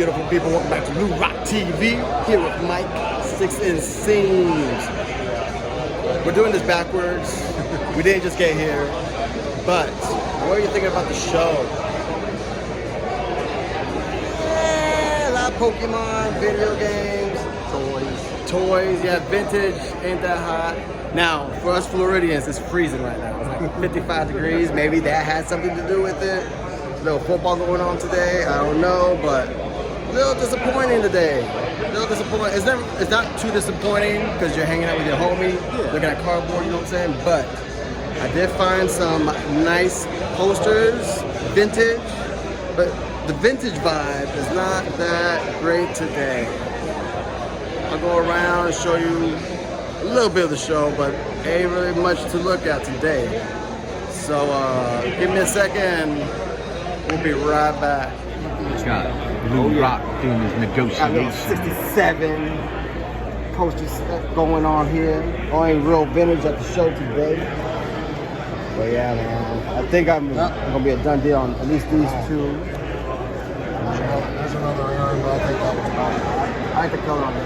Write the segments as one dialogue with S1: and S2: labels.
S1: beautiful people? Welcome back to Blue Rock TV. Here with Mike, Sticks and Seams. We're doing this backwards. We didn't just get here. But what are you thinking about the show? A lot of Pokemon, video games, toys. Yeah, vintage ain't that hot. Now, for us Floridians, it's freezing right now. It's like 55 degrees. Maybe that had something to do with it. A little football going on today. I don't know, but a little disappointing today. A little disappointing. It's not too disappointing because you're hanging out with your homie, looking at cardboard, you know what I'm saying? But I did find some nice posters, vintage, but the vintage vibe is not that great today. I'll go around and show you a little bit of the show, but ain't really much to look at today. So give me a second, we'll be right back.
S2: It's got Blue Rock doing his negotiations.
S1: 67 posters going on here. Only real vintage at the show today. But yeah, man, I think I'm gonna be a done deal on at least these two.
S3: There's another area, but I think that one's fine.
S1: I like the color on it.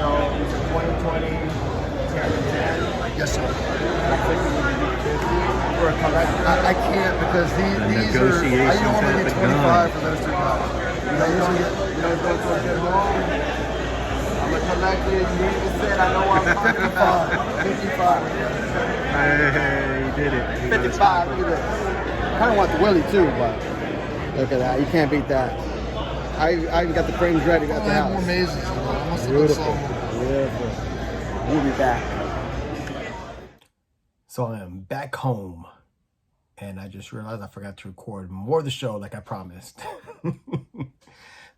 S1: So these are 2020, 10.
S3: Yes, sir.
S1: For a collection.
S3: I can't because these are. I normally get 25 for those two guys.
S1: You don't go to a good home. I'm a collector. You even said I know what I'm talking about. 55.
S2: Hey, he did it.
S1: 55. Look at this. I kind of want the Willie too, but look at that. You can't beat that. I even got the frames ready at the
S3: I have
S1: house.
S3: more mazes. I must have been
S1: Beautiful.
S3: slow.
S1: Beautiful. We'll be back. So I am back home, and I just realized I forgot to record more of the show like I promised.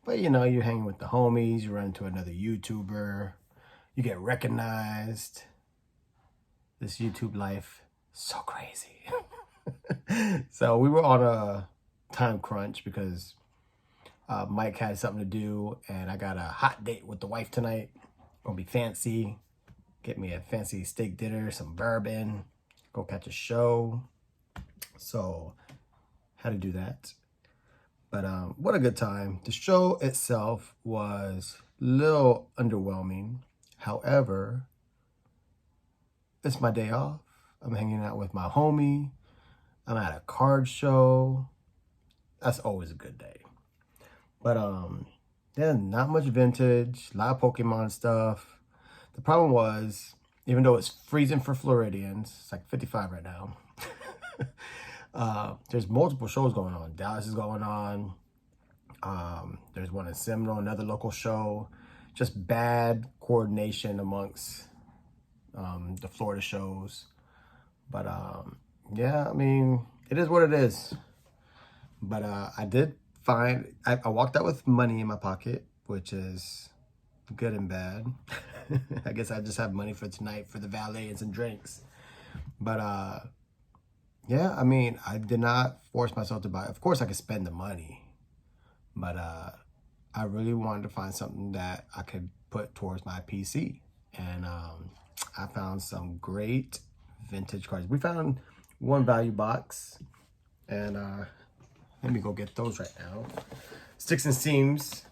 S1: But you know, you're hanging with the homies, you run into another YouTuber, you get recognized. This YouTube life, so crazy. So we were on a time crunch because Mike had something to do, and I got a hot date with the wife tonight. Gonna be fancy. Get me a fancy steak dinner, some bourbon, go catch a show. So had to do that. But what a good time. The show itself was a little underwhelming. However, it's my day off. I'm hanging out with my homie. I'm at a card show. That's always a good day. But yeah, not much vintage, a lot of Pokemon stuff. The problem was, even though it's freezing for Floridians, it's like 55 right now. There's multiple shows going on. Dallas is going on. There's one in Seminole, another local show. Just bad coordination amongst the Florida shows. But yeah, I mean, it is what it is. But I did find, I walked out with money in my pocket, which is good and bad. I guess I just have money for tonight for the valet and some drinks. But yeah, I mean, I did not force myself to buy. Of course, I could spend the money, but I really wanted to find something that I could put towards my PC. And I found some great vintage cards. We found one value box, and let me go get those right now. Sticks and Seams.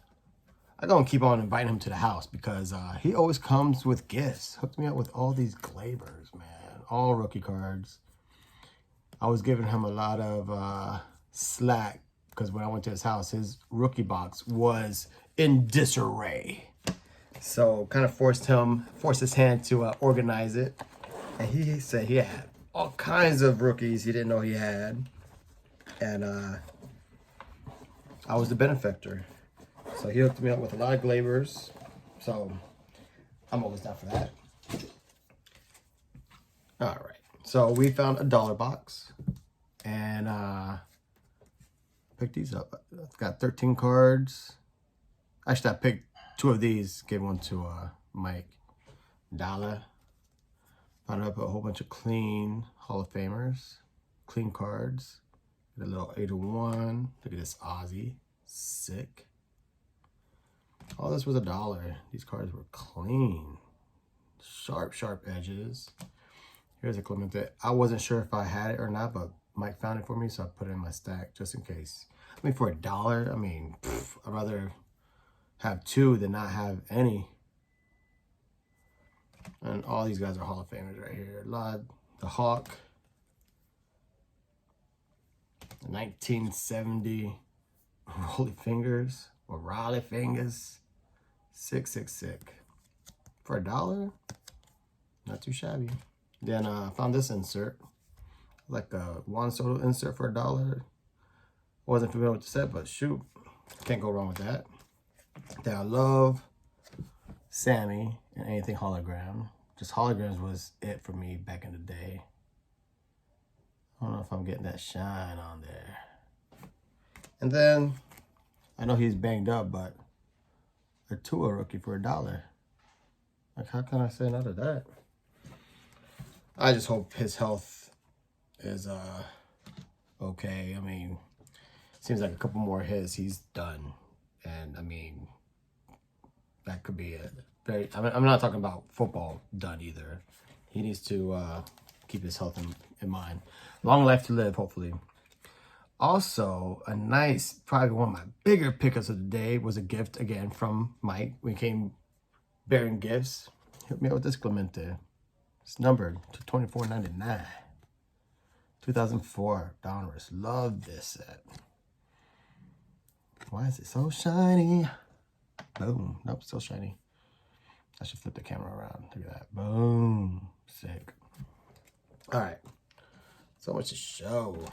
S1: I'm gonna keep on inviting him to the house because he always comes with gifts. Hooked me up with all these Glavers, man. All rookie cards. I was giving him a lot of slack because when I went to his house, his rookie box was in disarray. So kind of forced his hand to organize it. And he said he had all kinds of rookies he didn't know he had. And I was the benefactor. So he hooked me up with a lot of Glavers. So I'm always down for that. All right. So we found a dollar box. And picked these up. I've got 13 cards. Actually, I picked 2 of these. Gave one to Mike. Dollar. Found up a whole bunch of clean Hall of Famers. Clean cards. Got a little 801. Look at this Ozzy. Sick. All this was $1. These cards were clean. Sharp, sharp edges. Here's a Clemente. I wasn't sure if I had it or not, but Mike found it for me, so I put it in my stack just in case. I mean, for $1, I mean, I'd rather have 2 than not have any. And all these guys are Hall of Famers right here. The Hawk, the 1970 Rolly Fingers or Raleigh Fingers, 666 for $1. Not too shabby. Then I found this insert, like a Juan Soto insert for $1. Wasn't familiar with the set, but shoot, can't go wrong with that. Then I love Sammy and anything hologram. Just holograms was it for me back in the day. I don't know if I'm getting that shine on there. And then I know he's banged up, but a Tua rookie for $1. Like, how can I say no to that? I just hope his health is okay. I mean, seems like a couple more hits, he's done. And I mean, that could be a very, I'm not talking about football done either. He needs to keep his health in mind. Long life to live, hopefully. Also, a nice, probably one of my bigger pickups of the day was a gift again from Mike. We came bearing gifts. Hit me up with this Clemente. It's numbered to $24.99. 2004 Donruss. Love this set. Why is it so shiny? Boom. Nope, still shiny. I should flip the camera around. Look at that. Boom. Sick. All right. So much to show.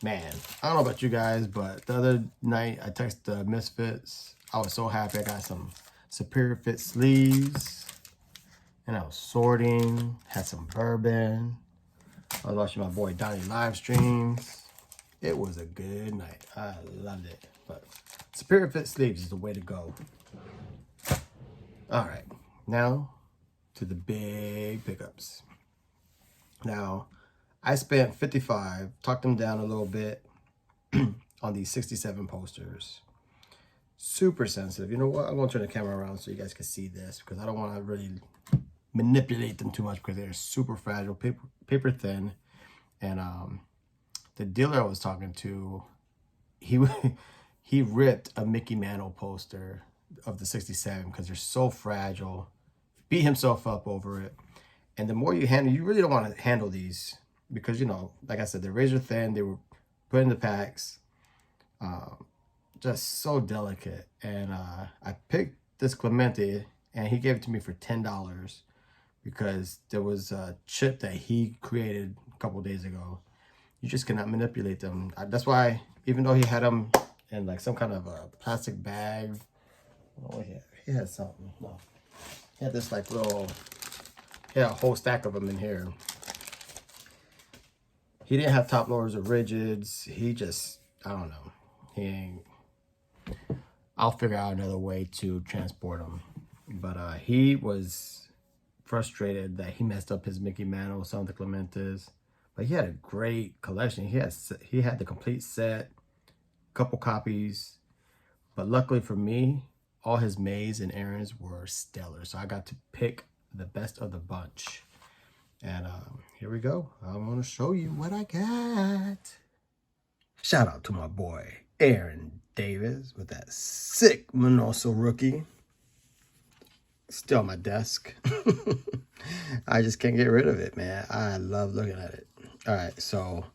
S1: Man, I don't know about you guys, but the other night I texted the Misfits. I was so happy I got some Superior Fit sleeves. And I was sorting. Had some bourbon. I was watching my boy Donnie live streams. It was a good night. I loved it. But Superior Fit sleeves is the way to go. All right. Now to the big pickups. Now, I spent $55, talked them down a little bit on these 67 posters. Super sensitive. You know what? I'm going to turn the camera around so you guys can see this because I don't want to really manipulate them too much because they're super fragile, paper thin. And the dealer I was talking to, he ripped a Mickey Mantle poster of the 67 because they're so fragile. Beat himself up over it. And the more you handle, you really don't want to handle these because, you know, like I said, they're razor thin. They were put in the packs. Just so delicate. And I picked this Clemente and he gave it to me for $10 because there was a chip that he created a couple days ago. You just cannot manipulate them. That's why, even though he had them in like some kind of a plastic bag, oh yeah, he had something. No, he had this like little, he had a whole stack of them in here. He didn't have top loaders or rigids. He just, I don't know. He ain't. I'll figure out another way to transport them. But he was frustrated that he messed up his Mickey Mantle, some of the Clementes. But he had a great collection. He had the complete set, couple copies. But luckily for me, all his Mays and Aarons were stellar. So I got to pick the best of the bunch. And here we go. I'm going to show you what I got. Shout out to my boy, Aaron Davis, with that sick Minoso rookie. Still on my desk. I just can't get rid of it, man. I love looking at it. All right, so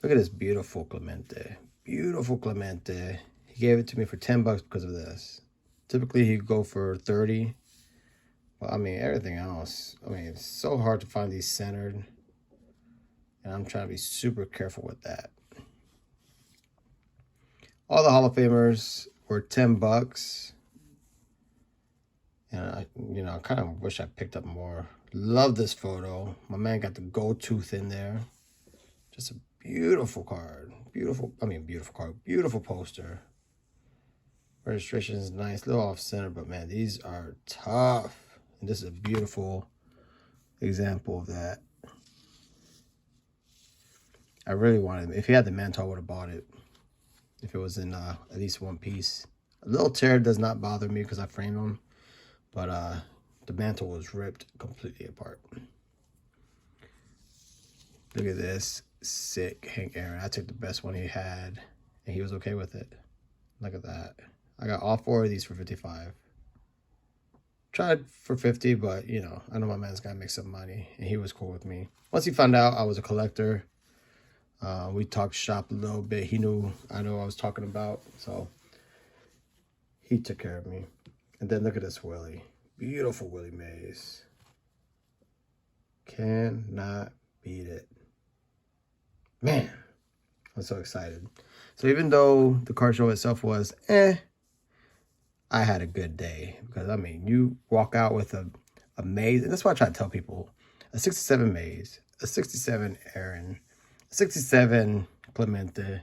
S1: look at this beautiful Clemente. Beautiful Clemente. He gave it to me for $10 because of this. Typically, he'd go for 30. Well, I mean, everything else. I mean, it's so hard to find these centered. And I'm trying to be super careful with that. All the Hall of Famers were $10. And I kind of wish I picked up more. Love this photo. My man got the gold tooth in there. Just a beautiful card. Beautiful card. Beautiful poster. Registration is nice. A little off center, but man, these are tough. And this is a beautiful example of that. I really wanted it. If he had the mantle, I would have bought it. If it was in at least one piece. A little tear does not bother me because I framed them. But the mantle was ripped completely apart. Look at this. sick Hank Aaron. I took the best one he had, and he was okay with it. Look at that. I got all 4 of these for 55. Tried for 50, but, you know, I know my man's got to make some money, and he was cool with me. Once he found out I was a collector, we talked shop a little bit. He knew I knew what I was talking about, so he took care of me. And then look at this Willie. Beautiful Willie Mays. Cannot beat it. Man, I'm so excited. So even though the car show itself was I had a good day. Because, I mean, you walk out with a Maze, and that's why I try to tell people, a 67 Maze, a 67 Aaron, a 67 Clemente,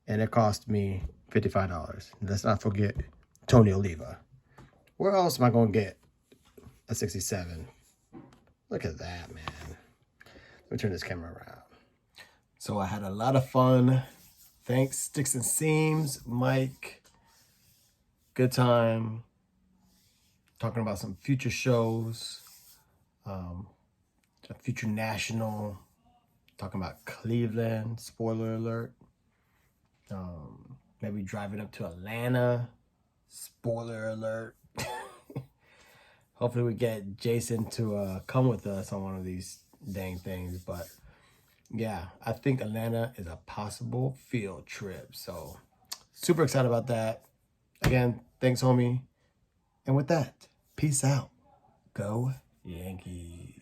S1: and it cost me $55. Let's not forget Tony Oliva. Where else am I going to get a 67? Look at that, man. Let me turn this camera around. So I had a lot of fun. Thanks, Sticks and Seams, Mike. Good time. Talking about some future shows. A future national. Talking about Cleveland. Spoiler alert. Maybe driving up to Atlanta. Spoiler alert. Hopefully we get Jason to come with us on one of these dang things. But yeah, I think Atlanta is a possible field trip. So super excited about that. Again, thanks, homie. And with that, peace out. Go Yankees.